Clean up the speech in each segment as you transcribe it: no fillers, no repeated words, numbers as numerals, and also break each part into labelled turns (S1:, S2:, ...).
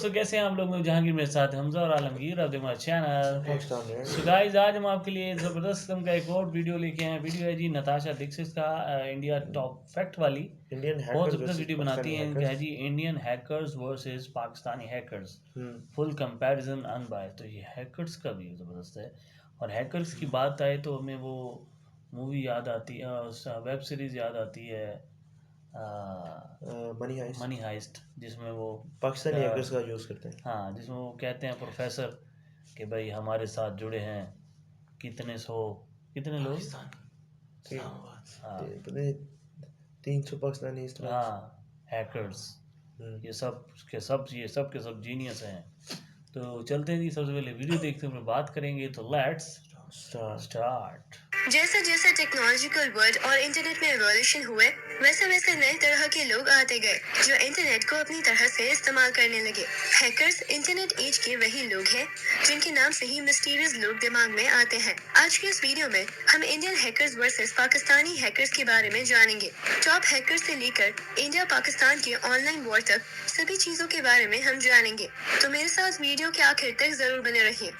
S1: दोस्तों, कैसे हैं आप लोग? मैं जहांगीर, मेरे साथ हमजा और Alamgir of the channel. So guys, आज हम आपके लिए ज़बरदस्त किस्म का एक और वीडियो लेके आए हैं। वीडियो है जी नताशा दीक्षित का, इंडिया टॉप फैक्ट वाली।
S2: इंडियन
S1: बहुत
S2: हैकर्स
S1: ज़बरदस्त
S2: वर्सेस
S1: वीडियो बनाती
S2: पाकिस्तानी
S1: हैं कि है
S2: हैकर्स।
S1: जी Indian hackers versus Pakistani hackers, full comparison unbiased. तो ये हैकर्स का भी ज़बरदस्त है। और हैकर्स की बात आए तो हमें वो मूवी याद आती है, वेब सीरीज़ याद आती है,
S2: मनी हाइस्ट।
S1: मनी हाइस्ट, जिसमें वो
S2: पाकिस्तानी हैकर्स का यूज़ करते हैं।
S1: हाँ, जिसमें वो कहते हैं प्रोफेसर कि भाई हमारे साथ जुड़े हैं कितने लोग। हाँ,
S2: पता नहीं 300 पाकिस्तानी इस तरह।
S1: हाँ, हैकर्स। ये सब के सब जीनियस हैं। तो चलते हैं जी, सबसे पहले वीडियो देखते हैं, फिर बात करेंगे। तो लेट्स स्टार्ट। जैसे जैसे टेक्नोलॉजिकल वर्ल्ड और इंटरनेट में एवोल्यूशन हुए, वैसे वैसे नए तरह के लोग आते गए जो इंटरनेट को अपनी तरह से इस्तेमाल करने लगे। हैकर्स इंटरनेट एज के वही लोग हैं जिनके नाम से ही मिस्टीरियस लोग दिमाग में आते हैं। आज के इस वीडियो में हम Indian hackers versus Pakistani hackers के बारे में जानेंगे। टॉप हैकर्स से लेकर इंडिया पाकिस्तान के ऑनलाइन वॉर तक सभी चीजों के बारे में हम जानेंगे। तो मेरे साथ वीडियो के आखिर तक जरूर बने रहिए।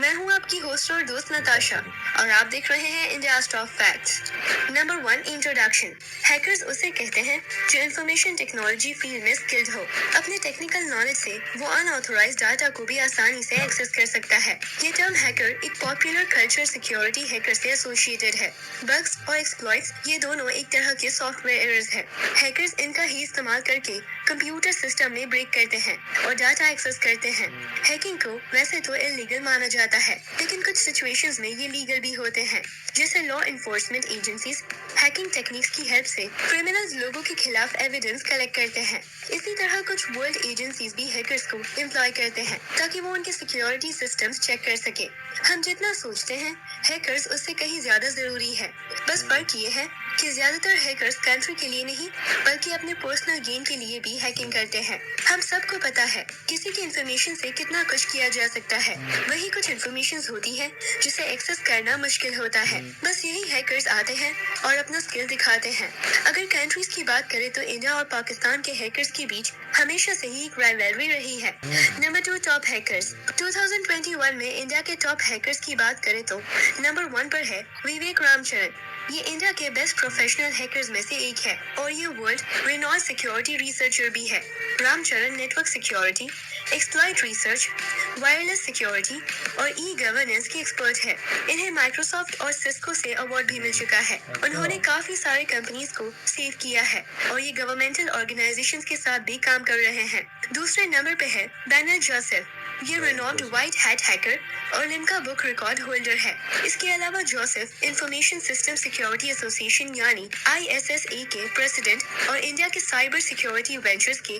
S1: मैं हूँ आपकी होस्ट और दोस्त नताशा, और आप देख रहे हैं India top facts. Number 1, introduction. Hackers उसे कहते हैं जो इंफॉर्मेशन टेक्नोलॉजी फील्ड में स्किल्ड हो। अपने टेक्निकल नॉलेज से वो अनऑथोराइज्ड डाटा को भी आसानी से एक्सेस कर सकता है। ये टर्म हैकर एक पॉपुलर कल्चर सिक्योरिटी हैकर से एसोसिएटेड है। बग्स और एक्सप्लॉइट्स ये दोनों एक तरह के सॉफ्टवेयर एरर्स है। हैकर्स इनका ही इस्तेमाल करके कंप्यूटर सिस्टम में ब्रेक करते हैं और डाटा एक्सेस करते हैं। हैकिंग को वैसे तो इलीगल माना जाता है, लेकिन कुछ सिचुएशंस में ये लीगल भी होते हैं, जैसे law enforcement agencies hacking techniques की हेल्प से क्रिमिनल्स लोगों के खिलाफ एविडेंस कलेक्ट करते हैं। इसी तरह कुछ वर्ल्ड एजेंसीज भी हैकर्स को एम्प्लॉय करते हैं ताकि वो उनके सिक्योरिटी सिस्टम्स चेक कर सके। हम जितना सोचते हैं हैकर्स उससे कहीं ज्यादा जरूरी है। बस फर्क ये है कि ज्यादातर हैकर्स कंट्री के लिए नहीं बल्कि अपने पर्सनल गेन के लिए भी हैकिंग करते हैं। हम सबको पता है किसी की इंफॉर्मेशन से कितना कुछ किया जा सकता है। वही कुछ इंफॉर्मेशन होती है जिसे एक्सेस करना मुश्किल होता है। बस यही हैकर्स आते हैं और अपना स्किल दिखाते हैं। अगर कंट्रीज की बात करें तो इंडिया और पाकिस्तान के हैकर्स के बीच हमेशा से ही एक राइवलरी रही है। Number 2, top hackers. 2021 में इंडिया के टॉप हैकर्स की बात करें तो नंबर 1 पर है विवेक रामचरण। ये इंडिया के बेस्ट प्रोफेशनल हैकर्स में से एक है और ये वर्ल्ड रिनॉल्ड सिक्योरिटी रिसर्चर भी है। Ramcharan network security, exploit research, wireless security और ई गवर्नेंस के एक्सपर्ट है। इन्हें माइक्रोसॉफ्ट और सिस्को से अवार्ड भी मिल चुका है। उन्होंने काफी सारे कंपनीज को सेव किया है और ये गवर्नमेंटल ऑर्गेनाइजेशंस के साथ भी काम कर रहे हैं। दूसरे नंबर पे है बैनर जोसेफ। ये रेनॉल्ड व्हाइट हैट हैकर और लिम्का बुक रिकॉर्ड होल्डर है। इसके अलावा Joseph information system security association यानी ISSA के प्रेसिडेंट और इंडिया के साइबर सिक्योरिटी वेंचर्स के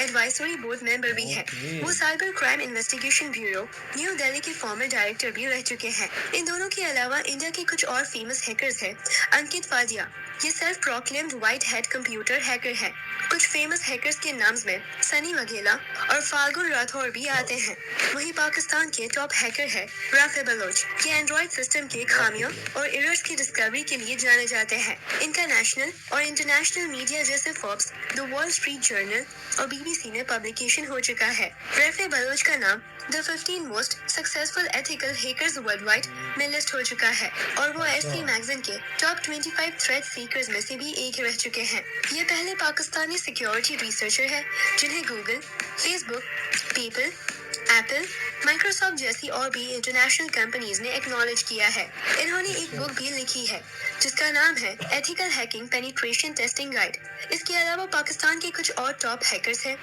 S1: एडवाइजरी बोर्ड मेंबर भी है। वो cyber crime investigation bureau new Delhi के फॉर्मर डायरेक्टर भी रह चुके हैं। इन दोनों के अलावा इंडिया के कुछ और फेमस हैकर्स हैं। अंकित वाडिया, ये self proclaimed white hat computer hacker है। कुछ फेमस हैकर्स के नाम में सनी वघेला और फाल्गुन राठौर भी आते हैं। वहीं पाकिस्तान के टॉप हैकर है राफे बलोच। ये एंड्रॉइड सिस्टम के खामियों और एरर्स की डिस्कवरी के लिए जाने जाते हैं। इनका नेशनल और इंटरनेशनल मीडिया जैसे Forbes, the wall street journal और BBC में पब्लिकेशन हो चुका है। राफे बलोच का नाम the 15 most successful ethical hackers worldwide में लिस्ट हो चुका है और वो SC मैगजीन के टॉप 25 थ्रेट सीकर्स में से भी एक रह चुके हैं। ये पहले पाकिस्तानी सिक्योरिटी रिसर्चर है जिन्हें Google, Facebook, people, Apple, Microsoft जैसी और भी इंटरनेशनल कंपनीज ने एक्नॉलेज किया है। इन्होंने एक बुक भी लिखी है जिसका नाम है ethical hacking penetration testing guide. इसके अलावा पाकिस्तान के कुछ और टॉप हैकर्स हैं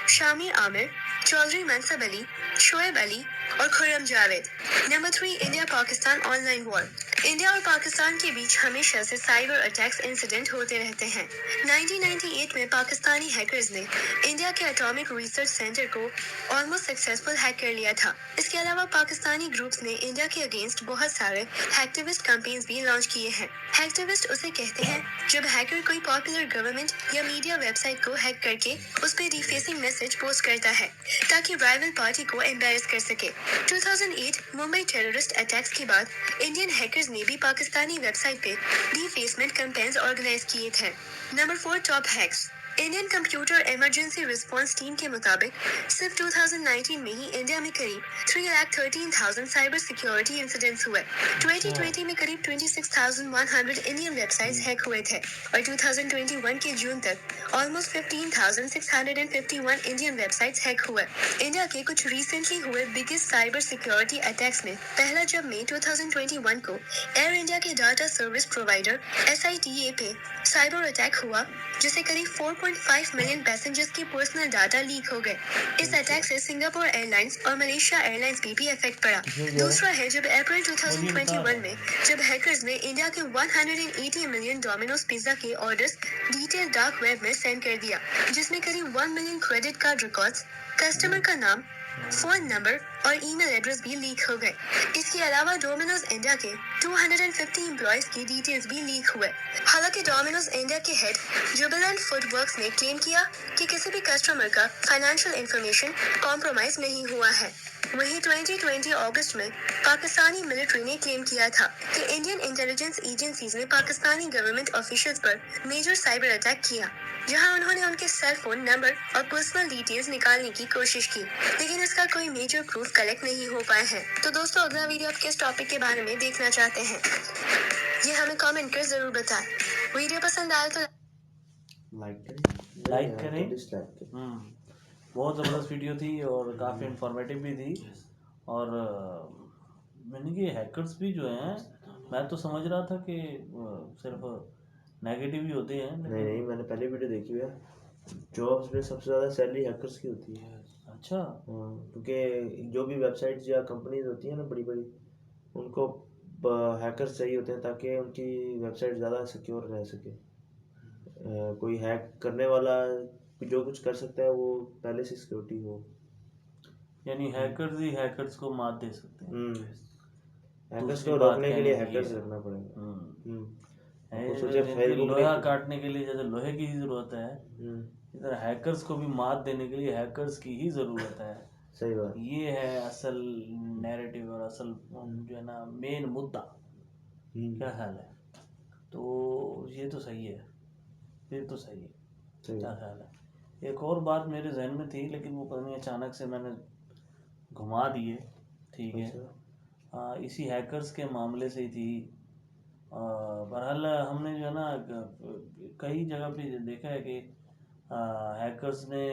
S1: शामिर आमिर, चौधरी मनसब अली, शोएब अली और Khurram Javed. Number 3, India Pakistan online war. India और पाकिस्तान के बीच हमेशा से साइबर अटैक्स इंसिडेंट होते रहते हैं। 1998 में पाकिस्तानी हैकर्स ने इंडिया के एटॉमिक रिसर्च सेंटर को ऑलमोस्ट सक्सेसफुल हैक कर लिया था। इसके अलावा पाकिस्तानी ग्रुप्स ने इंडिया के अगेंस्ट बहुत सारे हैक्टिविस्ट कैंपेन्स भी लॉन्च किए हैं। हैक्टिविस्ट उसे कहते हैं जब हैकर कोई पॉपुलर गवर्नमेंट या मीडिया वेबसाइट को हैक करके उस पर डिफेसिंग मैसेज पोस्ट करता है ताकि राइवल पार्टी को एम्बैरस कर सके। 2008 मुंबई टेररिस्ट अटैक्स के बाद इंडियन हैकर्स ने भी पाकिस्तानी वेबसाइट पे डिफेसमेंट कैंपेन्स ऑर्गेनाइज किए थे। Number 4, top hacks. Indian computer emergency response team کے مطابق صرف 2019 میں ہی انڈیا میں قریب 3,13,000 سائبر سیکیورٹی انسیڈنٹس ہوئے. 2020 میں قریب 26,100 انڈین ویب سائٹس ہیک ہوئے تھے اور 2021 کے جون تک almost 15,651 Indian web sites hack ہوئے. انڈیا کے کچھ ریسنٹلی ہوئے بگیسٹ سائبر سیکیورٹی اٹیکس میں پہلا جب مئی 2021 کو ایئر انڈیا کے ڈاٹا سروس پرووائڈر SITA پہ سائبر اٹیک ہوا جسے قریب 4.5 ملین پیسنجرز کی پرسنل ڈاٹا لیک ہو گئے. اس اٹیک سے سنگاپور ایئر لائنز اور ملیشیا ایئر لائنز پہ بھی افیکٹ پڑا. دوسرا ہے جب اپریل 2021 میں جب ہیکرز نے انڈیا کے 180 ملین ڈومینوز پیزا کے آرڈرز ڈیٹیل ڈارک ویب میں سینڈ کر دیا جس میں قریب 1 million credit card records, customer کا نام، فون نمبر اور ای میل ایڈریس بھی لیک ہو گئے. اس کے علاوہ ڈومینوز انڈیا کے 250 امپلائیز کی ڈیٹیلز بھی لیک ہوئے. حالانکہ ڈومینوز انڈیا کے ہیڈ جوبلینٹ فوڈ ورکس نے کلیم کیا کہ کسی بھی کسٹمر کا فائنینشیل انفارمیشن کمپرومائز نہیں ہوا ہے. وہیں 2020 اگست میں پاکستانی ملٹری نے کلیم کیا تھا کہ انڈین انٹیلیجنس ایجنسیز نے پاکستانی گورنمنٹ آفیشلز پر میجر سائبر اٹیک کیا جہاں انہوں نے ان کے سیل فون نمبر اور پرسنل ڈیٹیلز نکالنے کی کوشش کی لیکن اس کا کوئی میجر پروف کلیکٹ نہیں ہو پائے ہیں. تو دوستو اگلا ویڈیو آپ کس ٹاپک کے بارے میں دیکھنا چاہتے ہیں یہ ہمیں کامنٹ کر ضرور بتائیں. ویڈیو پسند آئے تو لائک کریں. بہت زبردست ویڈیو تھی اور کافی انفارمیٹیو بھی تھی. اور میں نے کہ ہیکرز بھی جو ہیں میں تو سمجھ رہا تھا کہ صرف نیگیٹو ہی ہوتے ہیں.
S2: نہیں میں نے پہلے ویڈیو دیکھی ہے. جابس میں سب سے زیادہ سیلری ہیکرز کی ہوتی ہے.
S1: اچھا.
S2: ہاں کیونکہ جو بھی ویب سائٹس یا کمپنیز ہوتی ہیں نا بڑی بڑی ان کو ہیکرز چاہیے ہوتے ہیں تاکہ ان کی ویب سائٹ زیادہ سیکیور رہ سکے. کوئی ہیک کرنے والا جو کچھ کر سکتا ہے وہ پہلے سے سیکیورٹی ہو.
S1: یعنی ہیکرز ہی ہیکرز کو مات دے سکتے ہیں.
S2: ہیکرز کو روکنے کے لیے ہیکرز رکھنا پڑے گا.
S1: لوہا کاٹنے کے لیے جیسے لوہے کی ہی ضرورت ہے ادھر ہیکرز کو بھی مات دینے کے لیے ہیکرز کی ہی ضرورت ہے.
S2: صحیح بات.
S1: یہ ہے اصل نیریٹو اور اصل جو ہے نا مین مدعا. کیا خیال ہے؟ تو یہ تو صحیح ہے. پھر تو صحیح ہے. کیا خیال ہے؟ ایک اور بات میرے ذہن میں تھی لیکن وہ پتہ نہیں اچانک سے میں نے گھما دیے. ٹھیک ہے. اسی ہیکرز کے معاملے سے ہی تھی. بہرحال ہم نے جو ہے نا کئی جگہ پہ دیکھا ہے کہ ہیکرز نے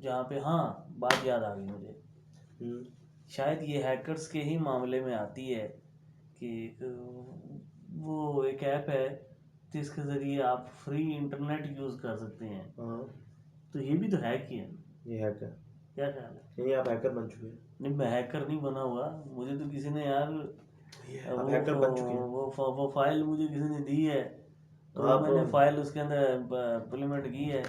S1: جہاں پہ بات یاد آ گئی مجھے. شاید یہ ہیکرز کے ہی معاملے میں آتی ہے کہ وہ ایک ایپ ہے جس کے ذریعے آپ فری انٹرنیٹ یوز کر سکتے ہیں. تو یہ بھی تو ہیک ہی ہے.
S2: یہ ہیک ہے.
S1: کیا خیال ہے؟
S2: نہیں آپ ہیکر بن چکے ہیں.
S1: نہیں میں ہیکر نہیں بنا ہوا. مجھے تو کسی نے یار وہ فائل مجھے کسی نے دی ہے تو میں نے فائل اس کے اندر امپلیمنٹ کی ہے.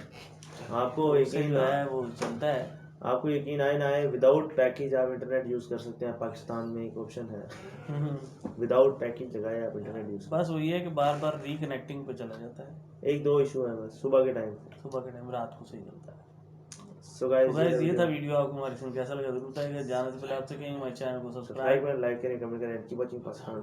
S2: آپ کو یقین
S1: جو ہے وہ چلتا ہے.
S2: آپ کو یقین آئے نہ آئے وداؤٹ پیکیج آپ انٹرنیٹ یوز کر سکتے ہیں. پاکستان میں ایک آپشن ہے وداؤٹ پیکیج لگائے آپ انٹرنیٹ یوز.
S1: بس وہ یہ ہے کہ بار بار ریکنیکٹنگ پہ چلا جاتا ہے.
S2: 1-2 ایشو ہے بس صبح کے ٹائم
S1: رات کو صحیح چلتا ہے.
S2: سو گائز
S1: یہ تھا ویڈیو. آپ کو ہماری فلم کیسا لگا ضرور بتائیے گا. جانے سے پہلے آپ سے کہیں ہمارے چینل کو سبسکرائب
S2: کریں، لائک کریں، کمنٹ کریں. کی بچی پاکستان